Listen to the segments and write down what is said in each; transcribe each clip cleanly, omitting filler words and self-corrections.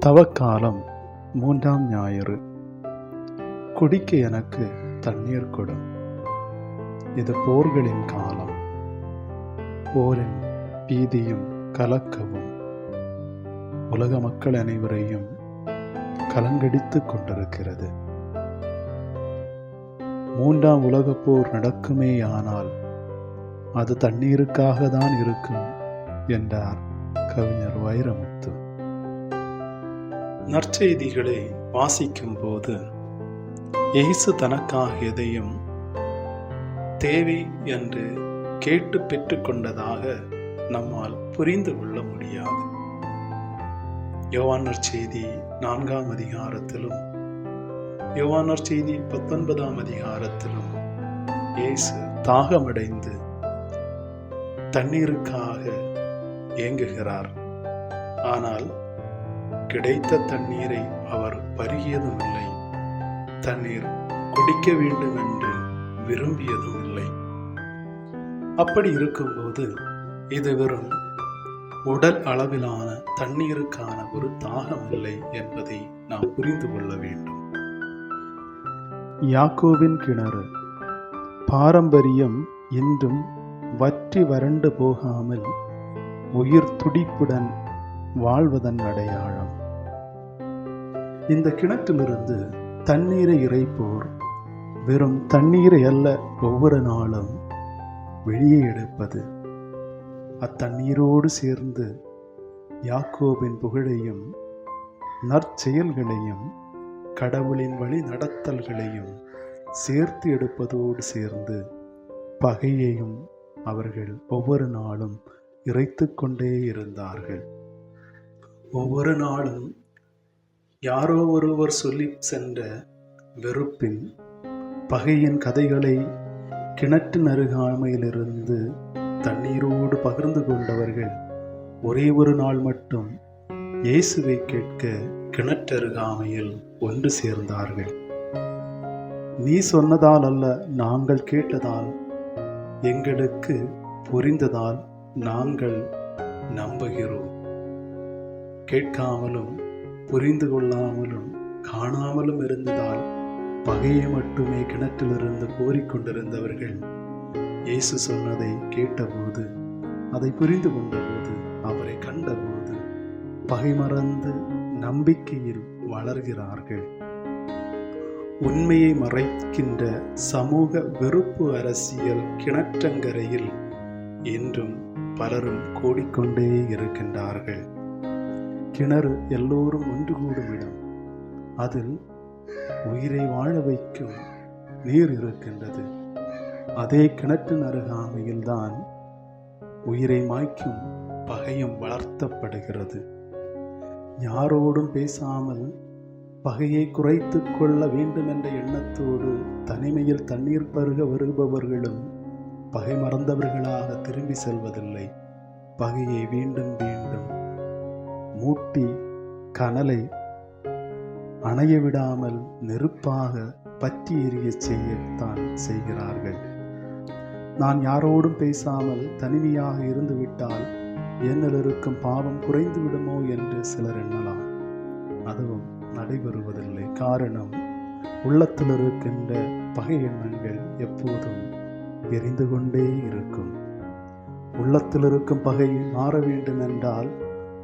தவக்காலம் 3ஆம் ஞாயிறு. குடிக்க எனக்கு தண்ணீர் கொடும். இது போர்களின் காலம். போரின் பீதியும் கலக்கவும் உலக மக்கள் அனைவரையும் கலங்கடித்துக் கொண்டிருக்கிறது. 3ஆம் உலகப் போர் நடக்குமேயானால் அது தண்ணீருக்காக தான் இருக்கும் என்றார் கவிஞர் வைரமுத்து. நற்செய்திகளை வாசிக்கும் போது இயேசு தனக்காக எதையும் தேவை என்று கேட்டு பெற்றுக்கொண்டதாக நம்மால் புரிந்து கொள்ள முடியாது. யோவான் நற்செய்தி 4ஆம் அதிகாரத்திலும் யோவான் நற்செய்தி 19ஆம் அதிகாரத்திலும் இயேசு தாகமடைந்து தண்ணீருக்காக ஏங்குகிறார். ஆனால் கிடைத்த தண்ணீரை அவர் பருகியதும் இல்லை, தண்ணீர் குடிக்க வேண்டும் என்று விரும்பியதும் இல்லை. அப்படி இருக்கும்போது இது வெறும் உடல் அளவிலான தண்ணீருக்கான ஒரு தாகம் இல்லை என்பதை நாம் புரிந்து கொள்ள வேண்டும். யாக்கோபின் கிணறு பாரம்பரியம் இன்றும் வற்றி வறண்டு போகாமல் உயிர் துடிப்புடன் வாழ்வதன் அடையாளம். இந்த கிணற்றிலிருந்து தண்ணீரை இறைப்போர் வெறும் தண்ணீரை அல்ல, ஒவ்வொரு நாளும் வெளியே எடுப்பது. அத்தண்ணீரோடு சேர்ந்து யாக்கோபின் புகழையும் நற்செயல்களையும் கடவுளின் வழி நடத்தல்களையும் சேர்த்து எடுப்பதோடு சேர்ந்து பகையையும் அவர்கள் ஒவ்வொரு நாளும் இறைத்து கொண்டே இருந்தார்கள். ஒவ்வொரு நாளும் யாரோ ஒருவர் சொல்லி சென்ற வெறுப்பின் பகையின் கதைகளை கிணற்றின் அருகாமையிலிருந்து தண்ணீரோடு பகிர்ந்து கொண்டவர்கள் ஒரே ஒரு நாள் மட்டும் இயேசுவை கேட்க கிணற்றருகாமையில் ஒன்று சேர்ந்தார்கள். நீ சொன்னதால் அல்ல, நாங்கள் கேட்டதால், எங்களுக்கு புரிந்ததால் நாங்கள் நம்புகிறோம். கேட்காமலும் புரிந்து கொள்ளாமலும் காணாமலும் இருந்ததால் பகையை மட்டுமே கிணற்றிலிருந்து கோரிக்கொண்டிருந்தவர்கள் இயேசு சொன்னதை கேட்டபோது, அதை புரிந்து கொண்டபோது, அவரை கண்டபோது பகை மறந்து நம்பிக்கையில் வளர்கிறார்கள். உண்மையை மறைக்கின்ற சமூக வெறுப்பு அரசியல் கிணற்றங்கரையில் இன்றும் பலரும் கோடிக்கொண்டே இருக்கின்றார்கள். கிணறு எல்லோரும் ஒன்று கூடும் இடம். அதில் உயிரை வாழ வைக்கும் நீர் இருக்கின்றது. அதே கிணற்றின் அருகாமையில்தான் உயிரை மாய்க்கும் பகையும் வளர்த்தப்படுகிறது. யாரோடும் பேசாமல் பகையை குறைத்து கொள்ள வேண்டும் என்ற எண்ணத்தோடு தனிமையில் தண்ணீர் பருக வருபவர்களும் பகை மறந்தவர்களாக திரும்பி செல்வதில்லை. பகையை மீண்டும் மீண்டும் மூட்டி கனலை அணைய விடாமல் நெருப்பாக பற்றி எரிய செய்யத்தான் செய்கிறார்கள். நான் யாரோடும் பேசாமல் தனிமையாக இருந்து விட்டால் என்னில் இருக்கும் பாவம் குறைந்து விடுமோ என்று சிலர் எண்ணலாம். அதுவும் நடைபெறுவதில்லை. காரணம், உள்ளத்தில் இருக்கின்ற பகை எண்ணங்கள் எப்போதும் எரிந்து கொண்டே இருக்கும். உள்ளத்தில் இருக்கும் பகை மாற வேண்டும் என்றால்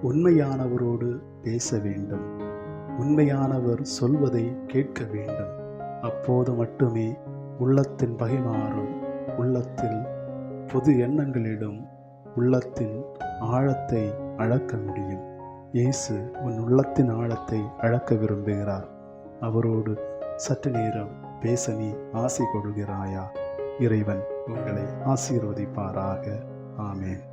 உண்மையானவரோடு பேச வேண்டும். உண்மையானவர் சொல்வதை கேட்க வேண்டும். அப்போது மட்டுமே உள்ளத்தின் பகை மாறும். உள்ளத்தில் பொது எண்ணங்களிடம் உள்ளத்தின் ஆழத்தை அளக்க முடியும். இயேசு உன் உள்ளத்தின் ஆழத்தை அளக்க விரும்புகிறார். அவரோடு சற்று நேரம் பேச நீ ஆசை கொள்கிறாயா? இறைவன் உங்களை ஆசீர்வதிப்பாராக. ஆமென்.